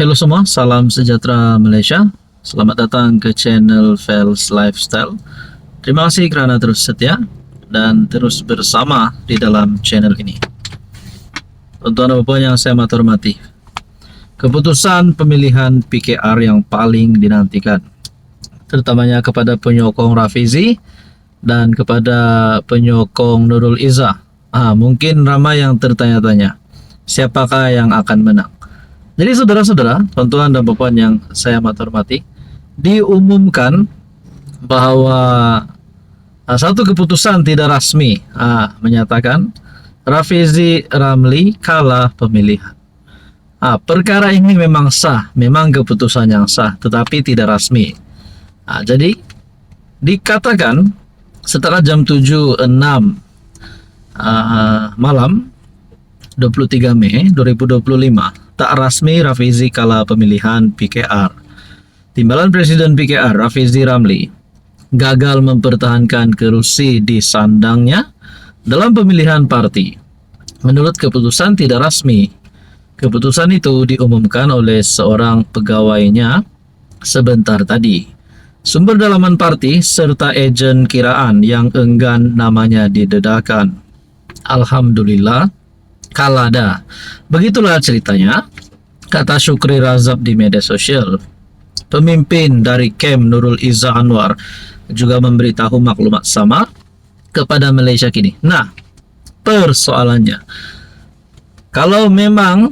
Halo semua, salam sejahtera Malaysia. Selamat datang ke channel Fels Lifestyle. Terima kasih kerana terus setia dan terus bersama di dalam channel ini. Tuan-tuan dan puan yang saya hormati, keputusan pemilihan PKR yang paling dinantikan, terutamanya kepada penyokong Rafizi dan kepada penyokong Nurul Izzah. Mungkin ramai yang tertanya-tanya, siapakah yang akan menang? Jadi saudara-saudara, tuan-tuan dan puan yang saya hormati, diumumkan bahwa satu keputusan tidak rasmi menyatakan Rafizi Ramli kalah pemilihan. Perkara ini memang sah, memang keputusan yang sah, tetapi tidak rasmi. Jadi dikatakan setelah jam 7.06 malam 23 Mei 2025, tak rasmi Rafizi kalah pemilihan PKR. Timbalan Presiden PKR Rafizi Ramli gagal mempertahankan kerusi di sandangnya dalam pemilihan parti. Menurut keputusan tidak rasmi, keputusan itu diumumkan oleh seorang pegawainya sebentar tadi. Sumber dalaman parti serta ejen kiraan yang enggan namanya didedakan. Alhamdulillah, kalah dah. Begitulah ceritanya, kata Syukri Razab di media sosial. Pemimpin dari kem Nurul Izzah Anwar juga memberitahu maklumat sama kepada Malaysia Kini. Nah, persoalannya, kalau memang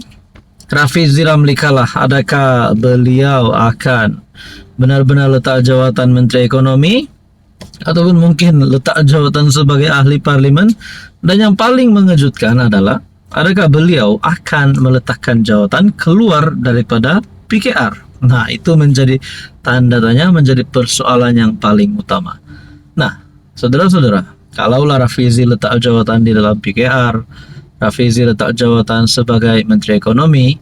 Rafizi Ramli kalah, adakah beliau akan benar-benar letak jawatan Menteri Ekonomi ataupun mungkin letak jawatan sebagai ahli parlimen? Dan yang paling mengejutkan adalah, adakah beliau akan meletakkan jawatan keluar daripada PKR? Nah, itu menjadi tanda tanya, menjadi persoalan yang paling utama. Nah, saudara-saudara, kalaulah Rafizi letak jawatan di dalam PKR, Rafizi letak jawatan sebagai Menteri Ekonomi,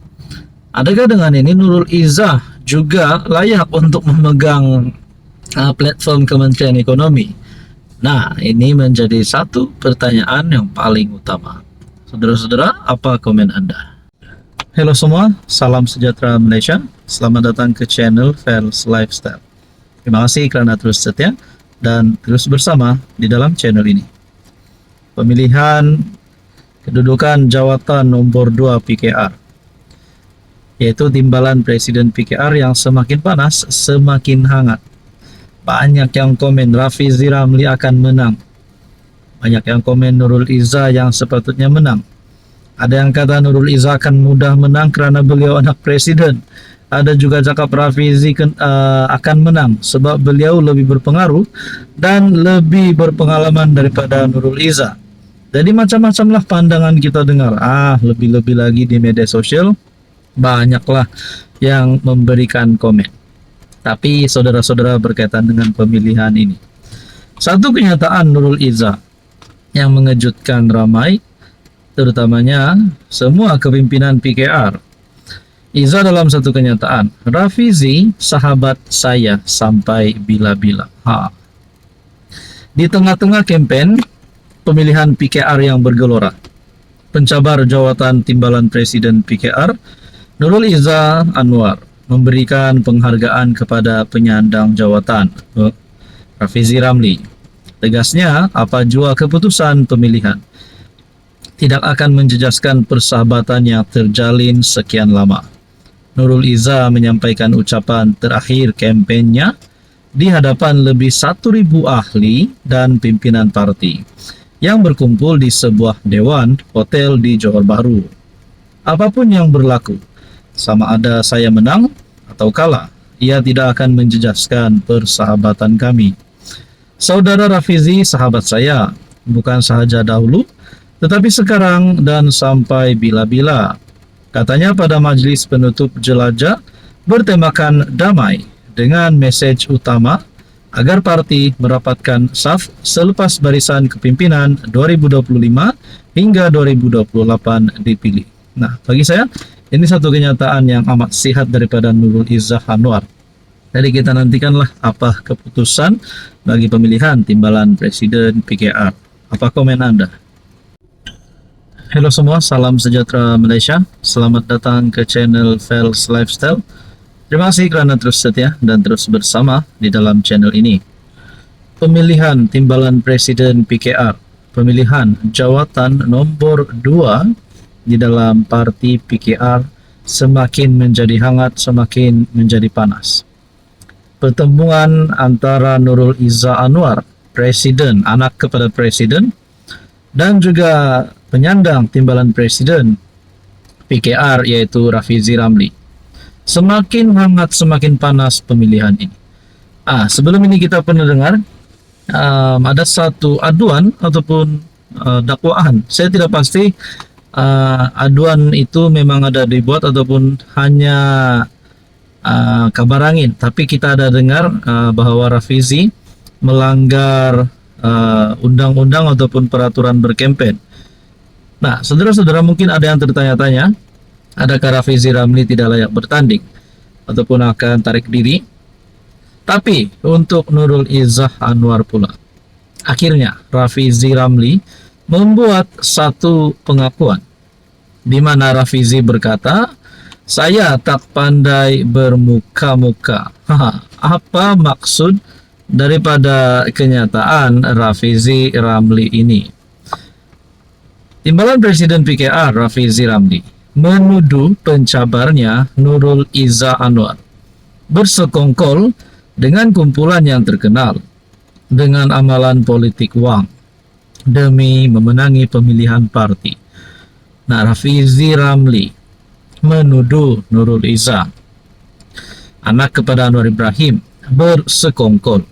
adakah dengan ini Nurul Izzah juga layak untuk memegang platform Kementerian Ekonomi? Nah, ini menjadi satu pertanyaan yang paling utama. Saudara-saudara, apa komen Anda? Halo semua, salam sejahtera Malaysia. Selamat datang ke channel Fels Lifestyle. Terima kasih kerana terus setia dan terus bersama di dalam channel ini. Pemilihan kedudukan jawatan nombor 2 PKR, yaitu timbalan Presiden PKR yang semakin panas, semakin hangat. Banyak yang komen Rafizi Ramli akan menang. Banyak yang komen Nurul Izzah yang sepatutnya menang. Ada yang kata Nurul Izzah akan mudah menang kerana beliau anak presiden. Ada juga cakap Rafizi akan menang sebab beliau lebih berpengaruh dan lebih berpengalaman daripada Nurul Izzah. Jadi macam-macamlah pandangan kita dengar. Lebih-lebih lagi di media sosial banyaklah yang memberikan komen. Tapi saudara-saudara, berkaitan dengan pemilihan ini, satu kenyataan Nurul Izzah yang mengejutkan ramai, terutamanya semua kepimpinan PKR. Izzah dalam satu kenyataan, Rafizi sahabat saya sampai bila-bila. Di tengah-tengah kempen pemilihan PKR yang bergelora, pencabar jawatan timbalan Presiden PKR Nurul Izzah Anwar memberikan penghargaan kepada penyandang jawatan Rafizi Ramli. Tegasnya, apa jua keputusan pemilihan tidak akan menjejaskan persahabatan yang terjalin sekian lama. Nurul Izzah menyampaikan ucapan terakhir kempennya di hadapan lebih 1.000 ahli dan pimpinan parti yang berkumpul di sebuah dewan hotel di Johor Bahru. Apapun yang berlaku, sama ada saya menang atau kalah, ia tidak akan menjejaskan persahabatan kami. Saudara Rafizi sahabat saya, bukan sahaja dahulu, tetapi sekarang dan sampai bila-bila, katanya pada majlis penutup jelajah bertemakan damai dengan mesej utama agar parti merapatkan saf selepas barisan kepimpinan 2025 hingga 2028 dipilih. Nah, bagi saya, ini satu kenyataan yang amat sihat daripada Nurul Izzah Anwar. Jadi kita nantikanlah apa keputusan bagi pemilihan timbalan Presiden PKR. Apa komen Anda? Halo semua, salam sejahtera Malaysia. Selamat datang ke channel Fels Lifestyle. Terima kasih kerana terus setia dan terus bersama di dalam channel ini. Pemilihan Timbalan Presiden PKR, pemilihan jawatan nombor 2 di dalam parti PKR semakin menjadi hangat, semakin menjadi panas. Pertemuan antara Nurul Izzah Anwar, Presiden, anak kepada Presiden, dan juga penyandang timbalan Presiden PKR yaitu Rafizi Ramli. Semakin hangat, semakin panas pemilihan ini. Sebelum ini kita pernah dengar ada satu aduan ataupun dakwaan. Saya tidak pasti aduan itu memang ada dibuat ataupun hanya kabar angin. Tapi kita ada dengar bahwa Rafizi melanggar undang-undang ataupun peraturan berkempen. Nah, saudara-saudara, mungkin ada yang tertanya-tanya, adakah Rafizi Ramli tidak layak bertanding ataupun akan tarik diri? Tapi untuk Nurul Izzah Anwar pula, akhirnya Rafizi Ramli membuat satu pengakuan di mana Rafizi berkata, "Saya tak pandai bermuka-muka." Apa maksud daripada kenyataan Rafizi Ramli ini? Timbalan Presiden PKR Rafizi Ramli menuduh pencabarnya Nurul Izzah Anwar bersekongkol dengan kumpulan yang terkenal dengan amalan politik wang demi memenangi pemilihan parti. Nah, Rafizi Ramli menuduh Nurul Izzah, anak kepada Anwar Ibrahim, bersekongkol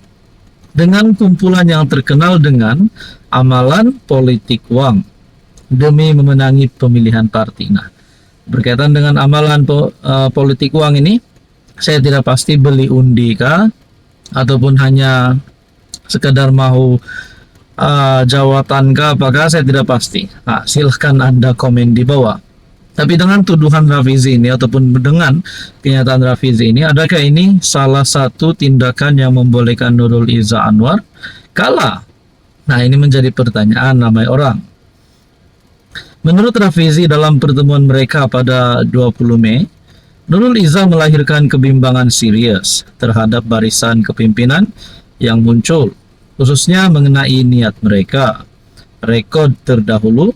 dengan kumpulan yang terkenal dengan amalan politik wang demi memenangi pemilihan parti. Nah, berkaitan dengan amalan politik uang ini, saya tidak pasti beli undi kah ataupun hanya sekedar mau jawatan kah, apakah, saya tidak pasti. Silahkan Anda komen di bawah. Tapi dengan tuduhan Rafizi ini ataupun dengan kenyataan Rafizi ini, adakah ini salah satu tindakan yang membolehkan Nurul Izzah Anwar kalah? Nah, ini menjadi pertanyaan ramai orang. Menurut Rafizi, dalam pertemuan mereka pada 20 Mei, Nurul Izzah melahirkan kebimbangan serius terhadap barisan kepimpinan yang muncul, khususnya mengenai niat mereka, rekod terdahulu,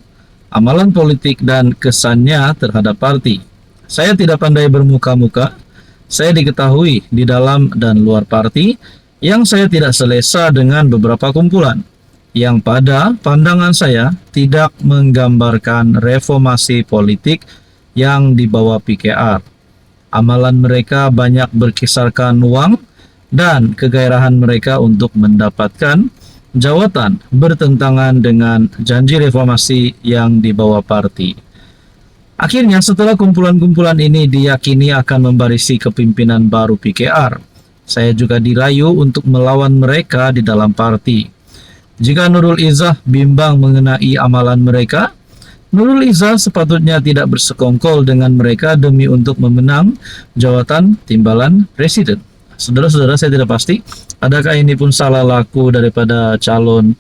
amalan politik dan kesannya terhadap parti. Saya tidak pandai bermuka-muka. Saya diketahui di dalam dan luar parti yang saya tidak selesa dengan beberapa kumpulan yang pada pandangan saya tidak menggambarkan reformasi politik yang dibawa PKR. Amalan mereka banyak berkisarkan uang dan kegairahan mereka untuk mendapatkan jawatan bertentangan dengan janji reformasi yang dibawa parti. Akhirnya, setelah kumpulan-kumpulan ini diyakini akan membarisi kepimpinan baru PKR, saya juga dirayu untuk melawan mereka di dalam parti. Jika Nurul Izzah bimbang mengenai amalan mereka, Nurul Izzah sepatutnya tidak bersekongkol dengan mereka demi untuk memenang jawatan timbalan presiden. Saudara-saudara, saya tidak pasti adakah ini pun salah laku daripada calon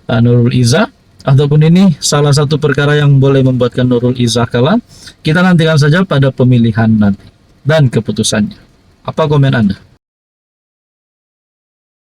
Nurul Izzah ataupun ini salah satu perkara yang boleh membuatkan Nurul Izzah kalah. Kita nantikan saja pada pemilihan nanti dan keputusannya. Apa komen Anda?